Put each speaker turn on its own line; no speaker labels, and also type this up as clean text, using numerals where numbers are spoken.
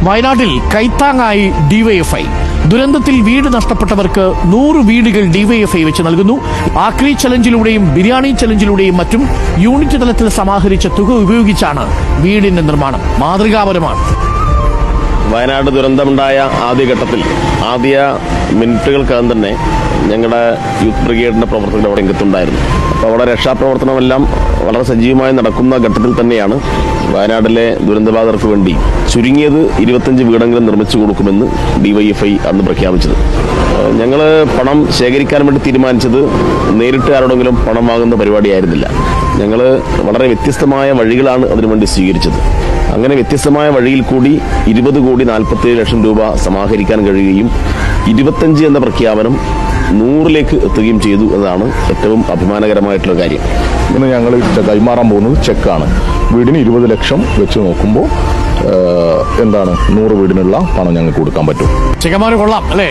വയനാട്ടിൽ കൈത്താങ്ങായി ഡിവൈഎഫ്ഐ. ദുരന്തത്തിൽ വീട് നഷ്ടപ്പെട്ടവർക്ക് 100 വീടുകൾ ഡിവൈഎഫ്ഐ വെച്ച് നൽകുന്നു. ആക്രി ചലഞ്ചിലൂടെയും ബിരിയാണി ചലഞ്ചിലൂടെയും മറ്റും യൂണിറ്റ് തലത്തിൽ സമാഹരിച്ച തുക ഉപയോഗിച്ചാണ് വീടിന്റെ നിർമ്മാണം. മാതൃകാപരമാണ്.
വയനാട് ദുരന്തമുണ്ടായ ആദ്യ മിനിറ്റുകൾക്കകം തന്നെ ഞങ്ങളുടെ യൂത്ത് ബ്രിഗേഡിന്റെ പ്രവർത്തകർ അവിടെ രംഗത്തുണ്ടായിരുന്നു. അപ്പോൾ അവിടെ രക്ഷാപ്രവർത്തനമെല്ലാം വളരെ സജീവമായി നടക്കുന്ന ഘട്ടത്തിൽ തന്നെയാണ് വയനാട്ടിലെ ദുരന്തബാധിതർക്ക് വേണ്ടി ചുരുങ്ങിയത് 25 വീടെങ്കിലും നിർമ്മിച്ചു കൊടുക്കുമെന്ന് ഡിവൈഎഫ്ഐ അന്ന് പ്രഖ്യാപിച്ചത്. ഞങ്ങൾ പണം ശേഖരിക്കാൻ വേണ്ടി തീരുമാനിച്ചത് നേരിട്ട് ആരോടെങ്കിലും പണം വാങ്ങുന്ന പരിപാടിയായിരുന്നില്ല. ഞങ്ങൾ വളരെ വ്യത്യസ്തമായ വഴികളാണ് അതിനുവേണ്ടി സ്വീകരിച്ചത്. അങ്ങനെ വ്യത്യസ്തമായ വഴിയിൽ കൂടി 20,47 ലക്ഷം രൂപ സമാഹരിക്കാൻ കഴിയുകയും 25 എന്ന പ്രഖ്യാപനം 100ലേക്ക് എത്തുകയും ചെയ്തു എന്നതാണ് ഏറ്റവും അഭിമാനകരമായിട്ടുള്ള കാര്യം.
ഇന്ന് ഞങ്ങൾ കൈമാറാൻ പോകുന്നത് ചെക്കാണ്. വീടിന് 20 ലക്ഷം വെച്ച് നോക്കുമ്പോൾ 100 വീടിനുള്ള പണം ഞങ്ങൾക്ക് കൊടുക്കാൻ പറ്റും.
ചെക്കന്മാര് കൊള്ളാം അല്ലേ?